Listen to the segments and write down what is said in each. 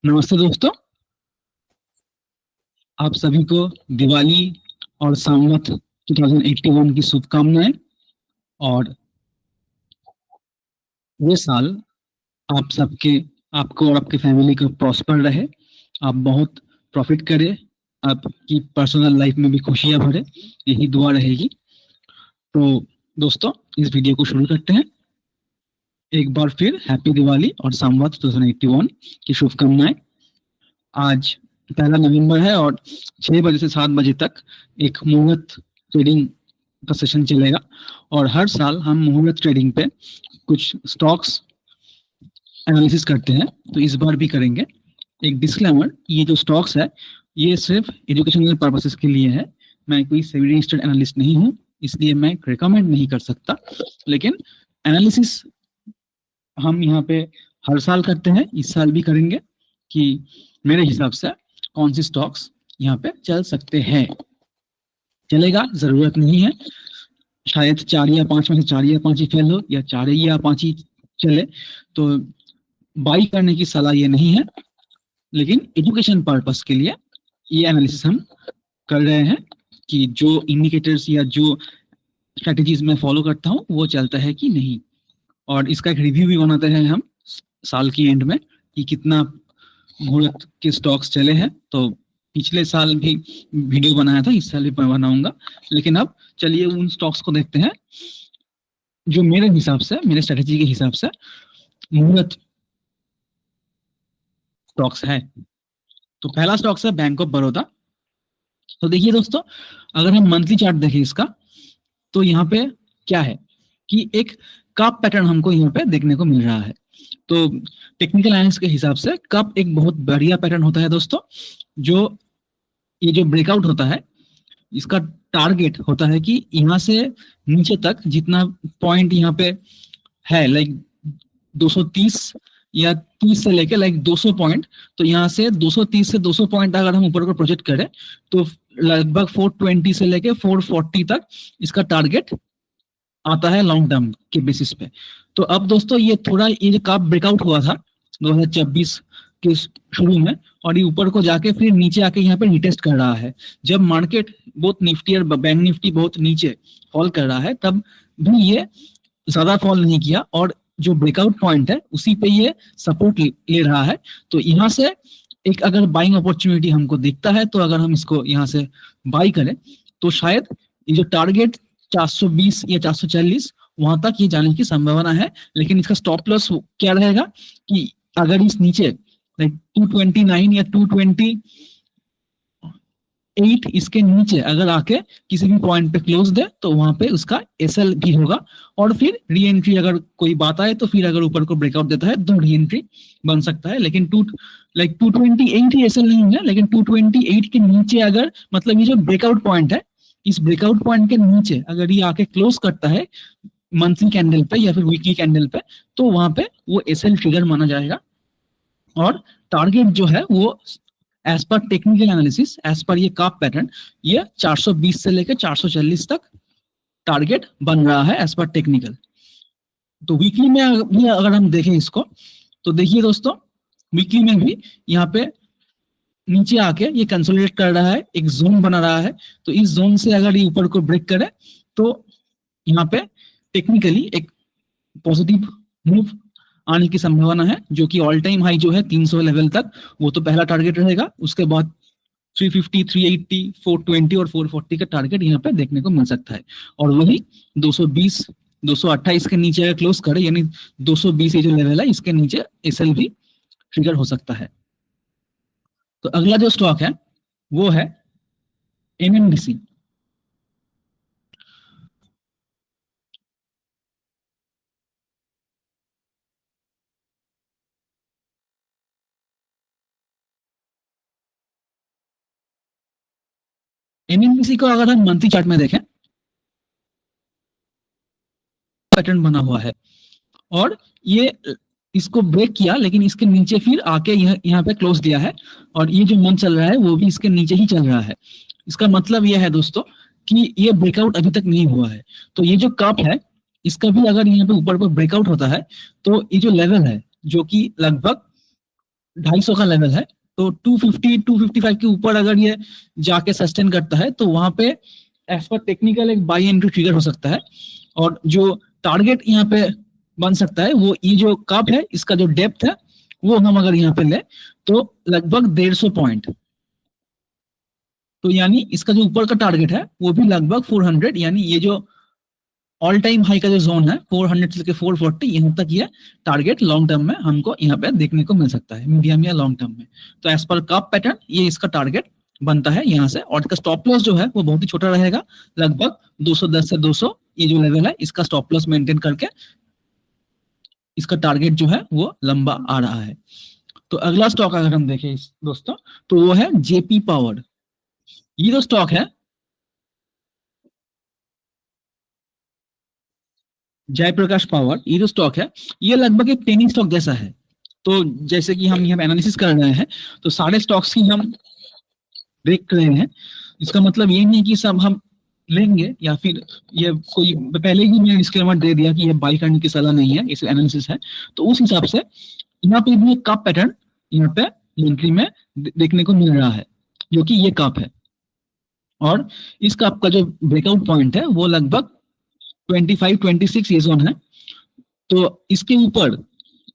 नमस्ते दोस्तों, आप सभी को दिवाली और संवत 2081 की शुभकामनाएं। और ये साल आप सबके आपको और आपके फैमिली को प्रॉस्पर रहे, आप बहुत प्रॉफिट करें, आपकी पर्सनल लाइफ में भी खुशियां भरे, यही दुआ रहेगी। तो दोस्तों, इस वीडियो को शुरू करते हैं। एक बार फिर हैप्पी दिवाली और संवत 2081 की शुभकामनाएं। आज 1 नवंबर है और 6 बजे से 7 बजे तक एक मुहूर्त ट्रेडिंग का सेशन चलेगा। और हर साल हम मुहूर्त ट्रेडिंग पे कुछ स्टॉक्स एनालिसिस करते हैं, तो इस बार भी करेंगे। एक डिस्क्लेमर, ये जो स्टॉक्स है ये सिर्फ एजुकेशनल पर्पसेस के लिए है। मैं कोई सेबी रजिस्टर्ड एनालिस्ट नहीं हूँ, इसलिए मैं रिकमेंड नहीं कर सकता। लेकिन एनालिसिस हम यहाँ पे हर साल करते हैं, इस साल भी करेंगे कि मेरे हिसाब से कौन सी स्टॉक्स यहाँ पे चल सकते हैं। चलेगा, जरूरत नहीं है, शायद 4 या 5 में से 4 या 5 ही फेल हो या 4 या 5 ही चले, तो बाई करने की सलाह ये नहीं है। लेकिन एजुकेशन पर्पस के लिए ये एनालिसिस हम कर रहे हैं कि जो इंडिकेटर्स या जो स्ट्रेटेजीज मैं फॉलो करता हूँ वो चलता है कि नहीं। और इसका एक रिव्यू भी बनाते हैं हम साल की एंड में कि कितना मुहूर्त के स्टॉक्स चले हैं। तो पिछले साल भी वीडियो बनाया था, इस साल भी बनाऊंगा। लेकिन अब चलिए उन स्टॉक्स को देखते हैं जो मेरे हिसाब से, मेरे स्ट्रेटेजी के हिसाब से मुहूर्त स्टॉक्स है। तो पहला स्टॉक्स है बैंक ऑफ बड़ौदा। तो देखिए दोस्तों, अगर हम मंथली चार्ट देखें इसका, तो यहाँ पे क्या है कि एक कप पैटर्न हमको यहाँ पे देखने को मिल रहा है। तो टेक्निकल एनालिसिस के हिसाब से कप एक बहुत बढ़िया पैटर्न होता है दोस्तों। जो ये जो ब्रेकआउट होता है, इसका टारगेट होता है कि यहाँ से नीचे तक जितना पॉइंट यहाँ पे है, लाइक 230 या 30 से लेके लाइक 200 पॉइंट, तो यहाँ से 230 से 200 पॉइंट अगर हम ऊपर को प्रोजेक्ट करें तो लगभग 420 से लेके 440 तक इसका टारगेट आता है लॉन्ग टर्म के बेसिस पे। तो अब दोस्तों ये थोड़ा, ये जो कप ब्रेकआउट हुआ था 2026 के शुरू में, और ये ऊपर को जाके फिर नीचे आके यहाँ पे रिटेस्ट कर रहा है। जब मार्केट बहुत निफ्टी और बैंक निफ्टी बहुत नीचे फॉल कर रहा है, तब भी ये ज्यादा फॉल नहीं किया और जो ब्रेकआउट पॉइंट है उसी पे ये सपोर्ट ले रहा है। तो यहाँ से एक अगर बाइंग अपॉर्चुनिटी हमको दिखता है, तो अगर हम इसको यहाँ से बाई करें तो शायद ये जो टारगेट 420 या 440 वहां तक ये जाने की संभावना है। लेकिन इसका स्टॉप लॉस क्या रहेगा कि अगर इस नीचे 229 या 228 इसके नीचे अगर आके किसी भी पॉइंट पे क्लोज दे, तो वहां पे उसका एसएल भी होगा। और फिर री एंट्री अगर कोई बात आए, तो फिर अगर ऊपर को ब्रेकआउट देता है तो री एंट्री बन सकता है। लेकिन 228 ही एसएल नहीं है, लेकिन 228 के नीचे अगर, मतलब ये जो ब्रेकआउट पॉइंट है, इस ब्रेकआउट पॉइंट के नीचे अगर ये आके क्लोज करता है मंथली कैंडल पे या फिर वीकली कैंडल पे, तो वहां पे वो एसएल ट्रिगर माना जाएगा। और टारगेट जो है वो as per technical analysis, as per ये कप पैटर्न, ये 420 से लेकर 440 तक टारगेट बन रहा है एज पर टेक्निकल। तो वीकली में भी अगर हम देखें इसको, तो देखिए दोस्तों, वीकली में भी यहाँ पे नीचे आके ये कंसोलिडेट कर रहा है, एक जोन बना रहा है। तो इस जोन से अगर ये ऊपर को ब्रेक करे, तो यहाँ पे टेक्निकली एक पॉजिटिव मूव आने की संभावना है, जो कि ऑल टाइम हाई जो है 300 लेवल तक, वो तो पहला टारगेट रहेगा। उसके बाद 350, 380, 420 और 440 का टारगेट यहाँ पे देखने को मिल सकता है। और वही 220, 228 के नीचे अगर क्लोज करे, यानी 220 ये जो लेवल है, इसके नीचे एसएल भी ट्रिगर हो सकता है। तो अगला जो स्टॉक है वो है एनएमडीसी। एनएमडीसी को अगर हम मंथली चार्ट में देखें, पैटर्न बना हुआ है और ये इसको ब्रेक किया, लेकिन इसके नीचे फिर आके यहाँ पे क्लोज दिया है। और ये जो मंथ चल रहा है वो भी इसके नीचे ही चल रहा है। इसका मतलब यह है दोस्तों कि ये ब्रेकआउट अभी तक नहीं हुआ है। तो ये जो कप है, इसका भी अगर यहाँ पे ऊपर पर ब्रेकआउट होता है, तो ये जो लेवल है जो कि लगभग 250 का लेवल है, तो 250 255 के ऊपर अगर ये जाके सस्टेन करता है तो वहां पे एज पर टेक्निकल एक बाई एंट्री ट्रिगर हो सकता है। और जो टारगेट यहाँ पे बन सकता है वो ये जो कप है इसका जो डेप्थ है वो हम अगर यहाँ पे ले तो लगभग 150 पॉइंट। तो यानी इसका जो ऊपर का टारगेट है वो भी लगभग 400, यानी ये जो ऑल टाइम हाई का जो जोन है 400 से लेकर 440 यहाँ तक ये टारगेट लॉन्ग टर्म में हमको यहाँ पे देखने को मिल सकता है, मीडियम या लॉन्ग टर्म में। तो एज पर कप पैटर्न ये इसका टारगेट बनता है यहाँ से, और इसका स्टॉप लॉस जो है वो बहुत ही छोटा रहेगा, लगभग 210 से 200 ये जो लेवल है इसका स्टॉप लॉस मेंटेन करके इसका टारगेट जो है वो लंबा आ रहा है। तो अगला स्टॉक अगर हम देखें दोस्तों तो वो है जेपी पावर। ये जो स्टॉक है जयप्रकाश पावर, ये जो स्टॉक है ये लगभग एक पेनी स्टॉक जैसा है। तो जैसे कि हम यहाँ एनालिसिस कर रहे हैं तो सारे स्टॉक्स की हम देख रहे हैं, इसका मतलब ये नहीं कि सब हम लेंगे या फिर ये कोई, पहले ही मैंने डिस्क्लेमर दे दिया कि ये बाई करने की सलाह नहीं है, इसे एनालिसिस है। तो उस हिसाब से यहाँ पे भी एक कप पैटर्न यहाँ पे मंथली में देखने को मिल रहा है, जो कि ये कप है। और इस कप का जो ब्रेकआउट पॉइंट है वो लगभग 25-26 ये जोन है। तो इसके ऊपर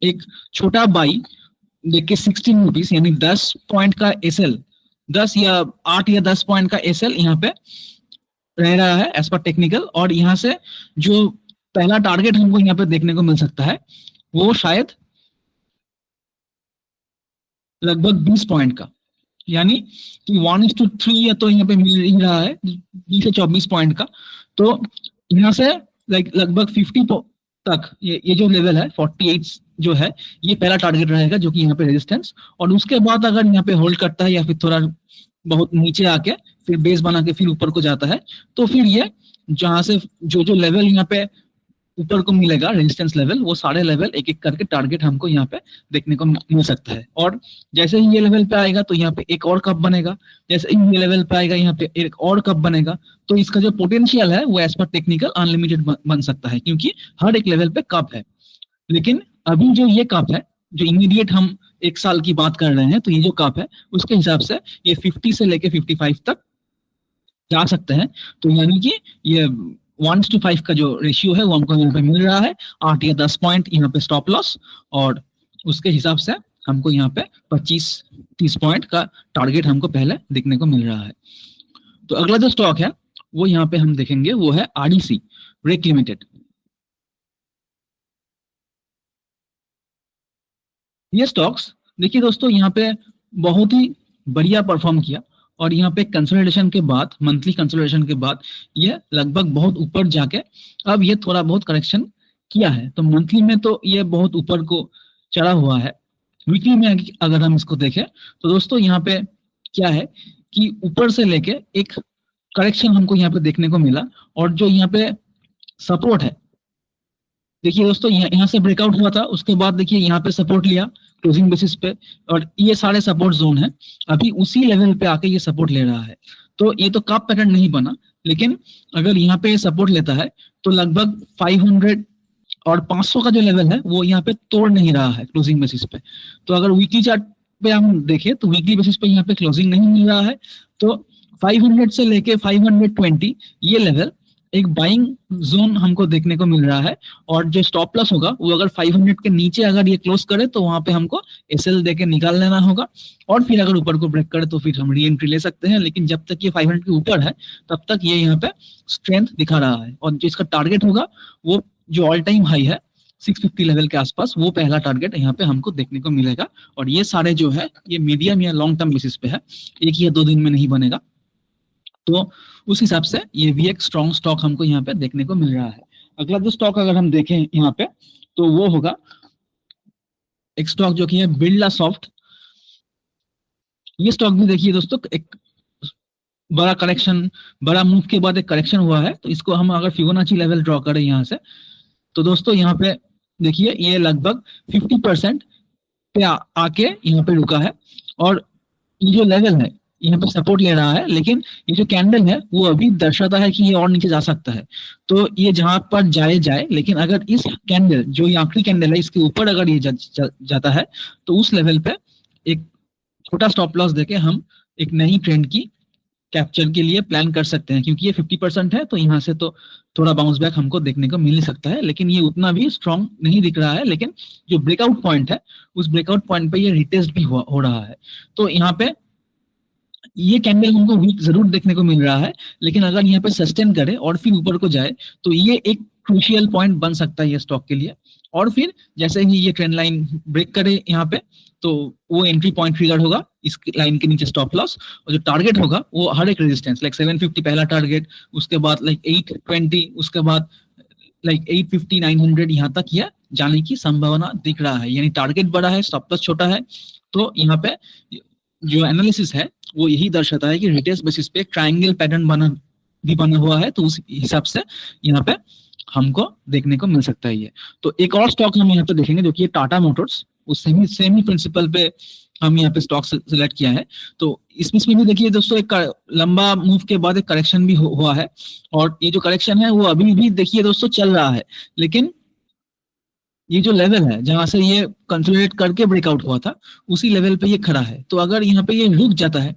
एक छोटा बाई देखिए 16 रुपीज, यानी 10 पॉइंट का एसएल, 10 या 8 या 10 पॉइंट का एसएल यहाँ पे रह रहा है एज पर टेक्निकल। और यहाँ से जो पहला टारगेट हमको यहाँ पे देखने को मिल सकता है वो शायद लगभग 20 पॉइंट का, यानी कि 1:3 या तो यहाँ पे मिल ही रहा है 20 से 24 पॉइंट का। तो यहाँ से लगभग 50 तक ये जो लेवल है 48 जो है ये पहला टारगेट रहेगा, जो कि यहाँ पे रेजिस्टेंस। और उसके बाद अगर यहाँ पे होल्ड करता है या फिर थोड़ा बहुत नीचे आके फिर बेस बना के फिर ऊपर को जाता है तो फिर ये जहां से जो जो लेवल यहाँ पे ऊपर को मिलेगा रेजिस्टेंस लेवल, वो सारे लेवल एक एक करके टारगेट हमको यहाँ पे देखने को मिल सकता है। और जैसे ही ये लेवल पे आएगा तो यहाँ पे एक और कप बनेगा, जैसे ही ये लेवल पे आएगा यहाँ पे एक और कप बनेगा। तो इसका जो पोटेंशियल है वो एज पर टेक्निकल अनलिमिटेड बन सकता है, क्योंकि हर एक लेवल पे कप है। लेकिन अभी जो ये कप है जो इमीडिएट हम एक साल की बात कर रहे हैं, तो ये जो कप है उसके हिसाब से ये 50 से लेके 55 तक जा सकते हैं। तो यानी कि ये 1:5 का जो रेशियो है वो हमको यहाँ पे मिल रहा है, 8 या 10 पॉइंट यहाँ पे स्टॉप लॉस, और उसके हिसाब से हमको यहाँ पे 25-30 पॉइंट का टारगेट हमको पहले देखने को मिल रहा है। तो अगला जो स्टॉक है वो यहाँ पे हम देखेंगे वो है आरडीसी रेक लिमिटेड। ये स्टॉक्स देखिए दोस्तों यहाँ पे बहुत ही बढ़िया परफॉर्म किया, और यहाँ पे कंसोलिडेशन के बाद, मंथली कंसोलिडेशन के बाद ये लगभग बहुत ऊपर जाके अब ये थोड़ा बहुत करेक्शन किया है। तो मंथली में तो ये बहुत ऊपर को चढ़ा हुआ है। वीकली में अगर हम इसको देखें तो दोस्तों यहाँ पे क्या है कि ऊपर से लेके एक करेक्शन हमको यहाँ पे देखने को मिला, और जो यहाँ पे सपोर्ट है देखिए दोस्तों यहाँ से ब्रेकआउट हुआ था, उसके बाद देखिए यहाँ पे सपोर्ट लिया क्लोजिंग बेसिस पे, और ये सारे सपोर्ट जोन है, अभी उसी लेवल पे आके ये सपोर्ट ले रहा है। तो ये तो कप पैटर्न नहीं बना, लेकिन अगर यहाँ पे सपोर्ट लेता है तो लगभग 500 और 500 का जो लेवल है वो यहाँ पे तोड़ नहीं रहा है क्लोजिंग बेसिस पे। तो अगर वीकली चार्ट पे हम देखें तो वीकली बेसिस पे यहाँ पे क्लोजिंग नहीं मिल रहा है, तो 500 से लेके 520 ये लेवल एक बाइंग जोन हमको देखने को मिल रहा है। और जो स्टॉप लॉस होगा वो अगर 500 के नीचे अगर ये क्लोज करे तो वहां पे हमको एसएल देके निकाल लेना होगा, और फिर अगर ऊपर को ब्रेक करे तो फिर हम री एंट्री ले सकते हैं। लेकिन जब तक ये 500 के ऊपर है तब तक ये यहाँ पे स्ट्रेंथ दिखा रहा है, और जो इसका टारगेट होगा वो जो ऑल टाइम हाई है 650 लेवल के आसपास, वो पहला टारगेट यहाँ पे हमको देखने को मिलेगा। और ये सारे जो है ये मीडियम या लॉन्ग टर्म बेसिस पे है, एक या 2 दिन में नहीं बनेगा। तो उस हिसाब से ये भी एक स्ट्रॉन्ग स्टॉक हमको यहाँ पे देखने को मिल रहा है। अगला जो स्टॉक अगर हम देखें यहाँ पे तो वो होगा एक स्टॉक जो कि है बिरला सॉफ्ट। ये स्टॉक भी देखिए दोस्तों एक बड़ा करेक्शन, बड़ा मूव के बाद एक करेक्शन हुआ है। तो इसको हम अगर फिबोनाची लेवल ड्रॉ करें यहाँ से तो दोस्तों यहाँ पे देखिए ये लगभग 50% पे आके यहाँ पे रुका है, और ये जो लेवल है यहाँ पे सपोर्ट ले रहा है, लेकिन ये जो कैंडल है वो अभी दर्शाता है कि ये और नीचे जा सकता है। तो ये जहां पर जाए, लेकिन अगर इस कैंडल जो ये आखिरी कैंडल है इसके ऊपर अगर ये जाता है तो उस लेवल पे एक छोटा स्टॉप लॉस देके हम एक नई ट्रेंड की कैप्चर के लिए प्लान कर सकते हैं, क्योंकि ये 50% है तो यहाँ से तो थोड़ा बाउंस बैक हमको देखने को मिल ही सकता है, लेकिन ये उतना भी स्ट्रांग नहीं दिख रहा है। लेकिन जो ब्रेकआउट पॉइंट है उस ब्रेकआउट पॉइंट पे ये रिटेस्ट भी हो रहा है। तो यहाँ पे ये कैंडल हमको वीक जरूर देखने को मिल रहा है, लेकिन अगर यहाँ पे सस्टेन करे और फिर ऊपर को जाए तो ये एक क्रूशियल पॉइंट बन सकता है ये स्टॉक के लिए। और फिर जैसे ही ये ट्रेंड लाइन ब्रेक करे यहाँ पे तो वो एंट्री पॉइंट ट्रिगर होगा, इस लाइन के नीचे स्टॉप लॉस, और जो टारगेट होगा वो हर एक रेजिस्टेंस लाइक 750 पहला टारगेट, उसके बाद लाइक 820, उसके बाद लाइक 850 900 यहाँ तक यह जाने की संभावना दिख रहा है। यानी टारगेट बड़ा है, स्टॉप लॉस छोटा है। तो यहाँ पे जो एनालिसिस है वो यही दर्शाता है कि रिटेस्ट बेसिस पे ट्रायंगल पैटर्न बना हुआ है, तो उस हिसाब से यहाँ पे हमको देखने को मिल सकता है ये। तो एक और स्टॉक हम यहाँ पे देखेंगे जो कि टाटा मोटर्स, उस सेम ही प्रिंसिपल पे हम यहाँ पे स्टॉक सिलेक्ट किया है। तो इसमें भी देखिए दोस्तों एक लंबा मूव के बाद एक करेक्शन भी हुआ है, और ये जो करेक्शन है वो अभी भी देखिए दोस्तों चल रहा है। लेकिन ये जो लेवल है जहां से ये कंसोलिडेट करके ब्रेकआउट हुआ था उसी लेवल पे ये खड़ा है। तो अगर यहाँ पे ये रुक जाता है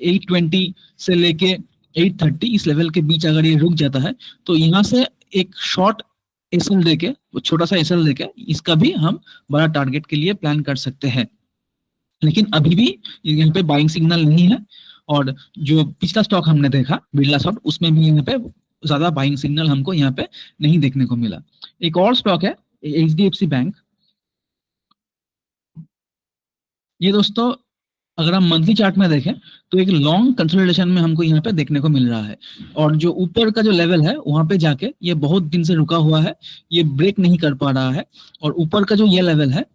820 से लेके 830 इस लेवल के बीच अगर ये रुक जाता है तो यहाँ से एक शॉर्ट एसएल देके, छोटा सा एसएल देके इसका भी हम बड़ा टारगेट के लिए प्लान कर सकते हैं। लेकिन अभी भी यहाँ पे बाइंग सिग्नल नहीं है, और जो पिछला स्टॉक हमने देखा बिरला सॉफ्ट उसमें भी यहाँ पे ज्यादा बाइंग सिग्नल हमको यहाँ पे नहीं देखने को मिला। एक और स्टॉक है HDFC बैंक। ये दोस्तों अगर हम मंथली चार्ट में देखें तो एक लॉन्ग कंसोलिडेशन में हमको यहाँ पे देखने को मिल रहा है, और जो ऊपर का जो लेवल है वहां पे जाके ये बहुत दिन से रुका हुआ है, ये ब्रेक नहीं कर पा रहा है। और ऊपर का जो ये लेवल है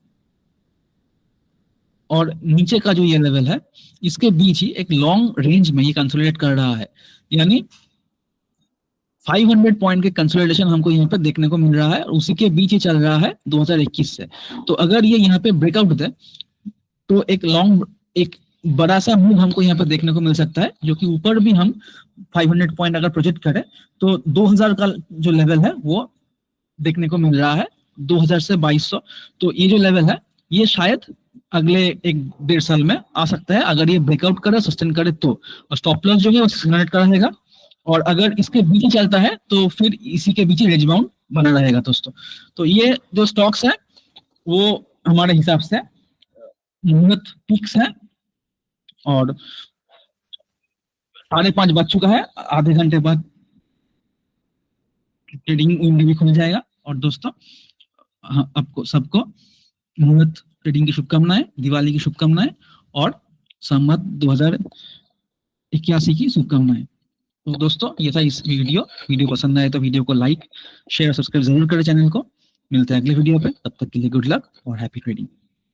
और नीचे का जो ये लेवल है इसके बीच ही एक लॉन्ग रेंज में ये कंसोलिडेट कर रहा है। यानी 500 पॉइंट के कंसोलिडेशन हमको यहाँ पे देखने को मिल रहा है, और उसी के बीच ही चल रहा है 2021 से। तो अगर ये यहाँ पे ब्रेकआउट दे तो एक बड़ा सा मूव हमको यहाँ पे देखने को मिल सकता है, जो कि ऊपर भी हम 500 पॉइंट अगर प्रोजेक्ट करें तो 2000 का जो लेवल है वो देखने को मिल रहा है, 2000 से 2200। तो ये जो लेवल है ये शायद अगले 1-1.5 साल में आ सकता है अगर ये ब्रेकआउट करे, सस्टेन करे तो। और स्टॉप लॉस जो है वो 600 का रहेगा, और अगर इसके बीच चलता है तो फिर इसी के बीच रेंज बाउंड बना रहेगा दोस्तों। तो ये जो स्टॉक्स है वो हमारे हिसाब से मुहूर्त पिक्स है, और 5:30 बज चुका है, आधे घंटे बाद ट्रेडिंग विंडो भी खुल जाएगा। और दोस्तों आपको सबको मुहूर्त ट्रेडिंग की शुभकामनाएं, दिवाली की शुभकामनाएं और संवत 2081 की शुभकामनाएं। तो दोस्तों ये था इस वीडियो पसंद आए तो वीडियो को लाइक शेयर सब्सक्राइब जरूर करें चैनल को। मिलते हैं अगले वीडियो पे, तब तक के लिए गुड लक और हैप्पी ट्रेडिंग।